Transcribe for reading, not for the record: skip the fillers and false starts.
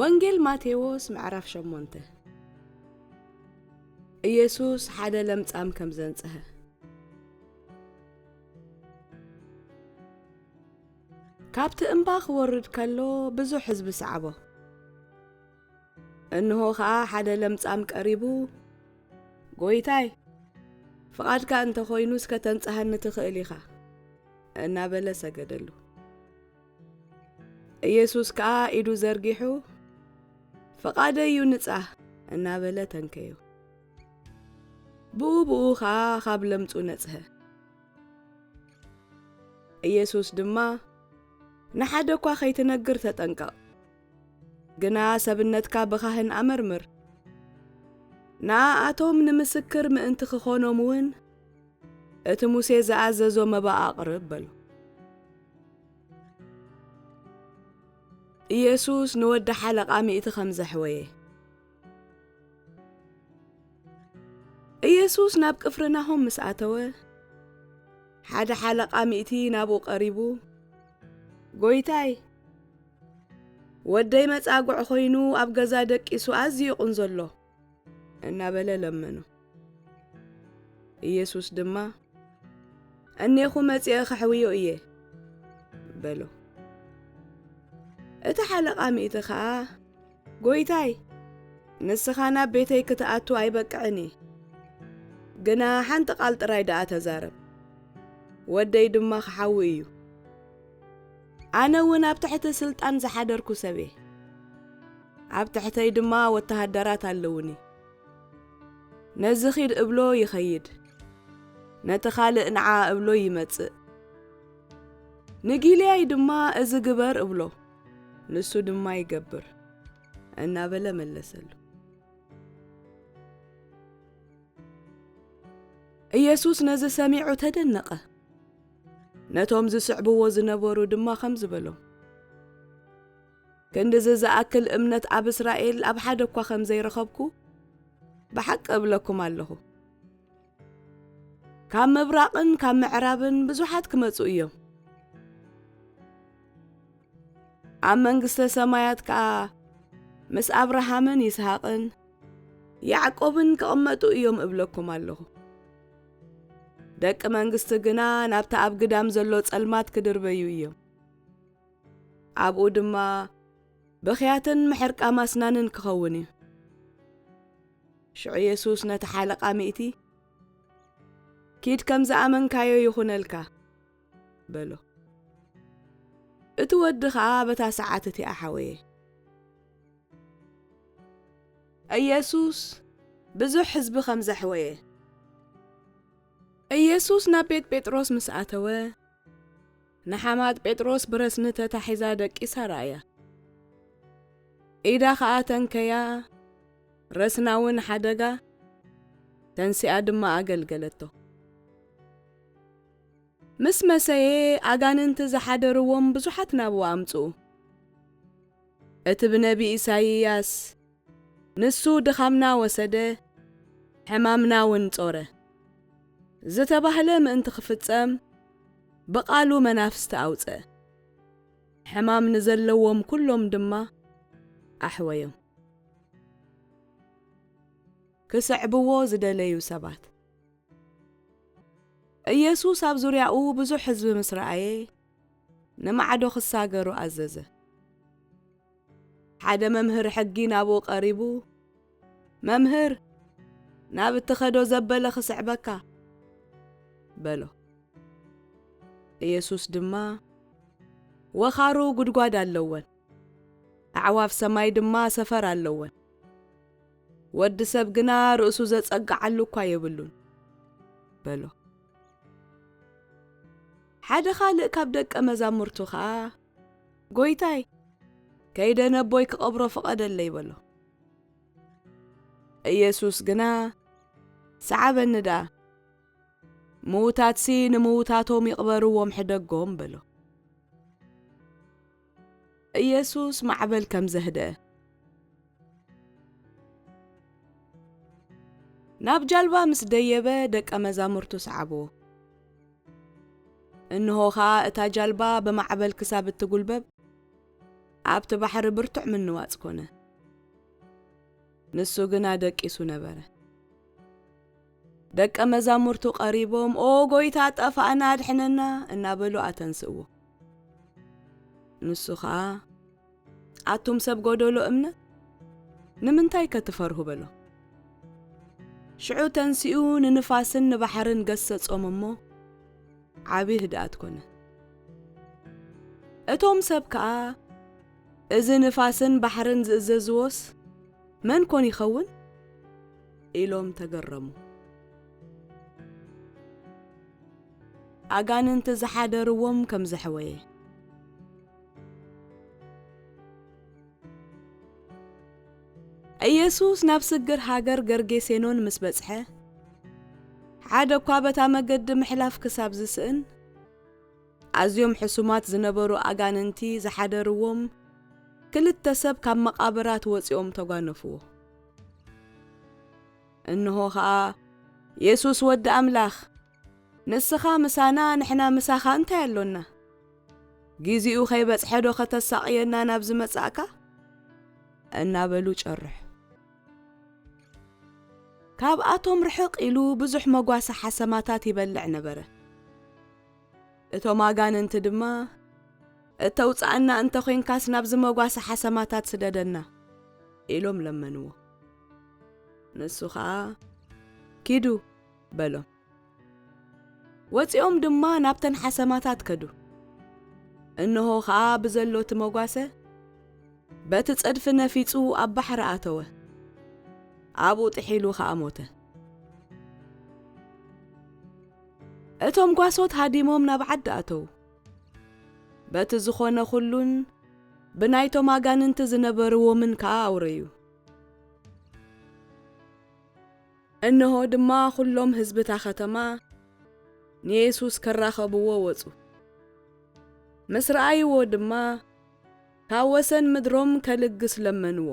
ወንጌል ማቴዎስ ምዕራፍ 8 ኢየሱስ ሓደ ለምጻም ከም ዘንጽሐ ካብቲ እምባ ክወርድ ከሎ ብዙሕ ህዝቢ ሰዓቦ እንሆ ኸዓ ሓደ ለምጻም ቀሪቡ ጎይታይ ፍቓድካ እንተ ኾይኑ እስከ ተንጽሐኒ ትኽእል ኢኻ እናበለ ሰገደሉ ኢየሱስ ከኣ ኢዱ ዘርጊሑ ፍቓደዩ ንጻህ እናበለ ተንከዩ ብኡ ኸዓ ካብ ለምጹ ነጽሐ ኢየሱስ ድማ ንሓደ እኳ ከይትነግር ተጠንቀቕ ግና ሰብነትካ ብኻህን ኣመርምር ንኣቶም ንምስክር ምእንቲ ክኾኖም እውን እቲ ሙሴ ዝኣዘዞ መባእ ኣቕርብ በሉ ኢየሱስ ንወዲ ሓለቓ ሚእቲ ከም ዘሕወየ ኢየሱስ ናብ ቅፍርናሆም ምስ ኣተወ ሓደ ሓለቓ ሚእቲ ናብኡ ቀሪቡ ጎይታይ ወደይ መጻጉዕ ኾይኑ ኣብ ገዛ ደቂሱ ኣዝዩ ይቕንዘሎ እናበለ ለመኑ ኢየሱስ ድማ እኔኹ መጺአ ኸሕውዮ እየ በሎ እቲ ሓለቓ ሚእቲ ኸዓ ጎይታይ ንስኻ ናብ ቤተይ ክትኣቱ ኣይበቅዕኒ ግና ሓንቲ ቓል ጥራይ ደኣ ተዛረብ ወደይ ድማ ክሓዊ እዩ ኣነ እውን ኣብ ትሕቲ ስልጣን ዝሓደርኩ ሰብ እየ ኣብ ትሕተይ ድማ ወተሃደራት ኣለውኒ ነዚ ኺድ እብሎ ይኸይድ ነቲ ኻልእ ንዓ እብሎ ይመጽእ ንጊልያይ ድማ እዚ ግበር እብሎ ንሱ ድማ ይገብር እናበለ መለሰሉ ኢየሱስ ነዚ ሰሚዑ ተደነቐ ነቶም ዝስዕብዎ ዝነበሩ ድማ ከም ዝበሎም ክንድዚ ዝኣክል እምነት ኣብ እስራኤል ኣብ ሓደ እኳ ከም ዘይረኸብኩ ብሓቂ እብለኩም ኣለኹ ካብ ምብራቕን ካብ ምዕራብን ብዙሓት ክመጹ እዮም ኣብ መንግሥተ ሰማያት ከኣ ምስ ኣብርሃምን ይስሐቕን ያዕቆብን ክቕመጡ እዮም እብለኩም ኣለኹ ደቂ መንግሥቲ ግና ናብቲ ኣብ ግዳም ዘሎ ጸልማት ክድርበዩ እዮም ኣብኡ ድማ ብኽያትን ምሕርቃ ማስናንን ክኸውን እዩ ሽዑ ኢየሱስ ነቲ ሓለቓ ሚእቲ ኪድ ከም ዝኣመንካዮ ይኹነልካ በሎ እቲ ወዲ ኸዓ በታ ሰዓት እቲኣ ሓወየ ኢየሱስ ብዙሕ ህዝቢ ከም ዘሕወየ ኢየሱስ ናብ ቤት ጴጥሮስ ምስ ኣተወ ንሓማት ጴጥሮስ ብረስኒ ተታሒዛ ደቂሳ ረኣያ ኢዳ ኸኣ ተንከያ ረስና እውን ሓደጋ ተንሲኣ ድማ ኣገልገለቶ ምስ መሰየ ኣጋንንቲ ዝሓደርዎም ብዙሓት ናብኡ ኣምጽኡ እቲ ብነቢ ኢሳይያስ ንሱ ድኻምና ወሰደ ሕማምና እውን ጾረ ዝተባህለ ምእንቲ ክፍጸም ብቓሉ መናፍስቲ ኣውፅአ ሕማም ንዘለዎም ኩሎም ድማ ኣሕወዮም ክስዕብዎ ዝደለዩ ሰባት ኢየሱስ ኣብ ዙርያኡ ብዙሕ ህዝቢ ምስ ረኣየ ንማዕዶ ክሳገሩ ኣዘዘ ሓደ መምህር ሕጊ ናብኡ ቀሪቡ መምህር ናብ እትኸዶ ዘበለ ክስዕበካ በሎ ኢየሱስ ድማ ወኻሩ ጉድጓድ ኣለወን ኣዕዋፍ ሰማይ ድማ ሰፈር ኣለወን ወዲ ሰብ ግና ርእሱ ዘጸግዓሉ እኳ የብሉን በሎ ሓደ ኻልእ ካብ ደቀ መዛሙርቱ ኸዓ ጎይታይ ከይደ ነቦይ ክቐብሮ ፍቐደለይ በሎ ኢየሱስ ግና ሰዓበኒ ደኣ ምዉታትሲ ንምዉታቶም ይቕበርዎም ሕደጎም በሎ ኢየሱስ ማዕበል ከም ዘህደአ ናብ ጃልባ ምስ ደየበ ደቀ መዛሙርቱ ሰዓብዎ እንሆ ኸዓ እታ ጃልባ ብማዕበል ክሳብ እትጉልበብ ኣብቲ ባሕሪ ብርቱዕ ምንዋጽ ኮነ ንሱ ግና ደቂሱ ነበረ ደቀ መዛሙርቱ ቀሪቦም ኦ ጎይታ ጠፋእና ድሕነና እናበሉ ኣተንስእዎ ንሱ ኸዓ ኣቱም ሰብ ጎደሎ እምነት ንምንታይ ከትፈርሁ በሎ ሽዑ ተንሲኡ ንንፋስን ንባሕርን ገሰጾም እሞ ዓቢ ህድኣት ኮነ እቶም ሰብ ከዓ እዚ ንፋስን ባሕርን ዝእዘዝዎስ መን ኮን ይኸውን ኢሎም ተገረሙ ኣጋንንቲ ዝሓደርዎም ከም ዘሕወየ ኢየሱስ ናብ ስግር ሃገር ገርጌሴኖን ምስ በጽሐ ሓደ እኳ በታ መገዲ ምሕላፍ ክሳብ ዝስእን ኣዝዮም ሕሱማት ዝነበሩ ኣጋንንቲ ዝሓደርዎም ክልተ ሰብ ካብ መቃብራት ወፂኦም ተጓነፍዎ እንሆ ኸዓ ኢየሱስ ወዲ ኣምላኽ ንስኻ ምሳና ንሕና ምሳኻ እንታይ ኣሎና ጊዜኡ ኸይበጽሐዶ ኸተሳቕየና ናብ ዝመጻእካ እናበሉ ጨርሕ ካብኣቶም ርሕቕ ኢሉ ብዙሕ መጓሳ ሓሰማታት ይበልዕ ነበረ እቶም ኣጋንንቲ ድማ እተውፃእና እንተ ኾይንካስ ናብ ዝመጓሳ ሓሰማታት ስደደና ኢሎም ለመንዎ ንሱ ኸዓ ኪዱ በሎም ወፂኦም ድማ ናብተን ሓሰማታት ከዱ እንሆ ኸዓ ብዘሎት መጓሰ በቲ ጸድፊ ነፊጹ ኣብ ባሕሪ ኣተወ ኣብኡ ጥሒሉ ኸዓ ሞተ እቶም ጓሶት ሃዲሞም ናብ ዓዲ ኣተዉ በቲ ዝኾነ ኹሉን ብናይቶም ኣጋንንቲ ዝነበርዎምን ከዓ ኣውረዩ እንሆ ድማ ኹሎም ህዝብታ ኸተማ ንኢየሱስ ከራኸብዎ ወፁ ምስ ረኣይዎ ድማ ካብ ወሰን ምድሮም ከልግስ ለመንዎ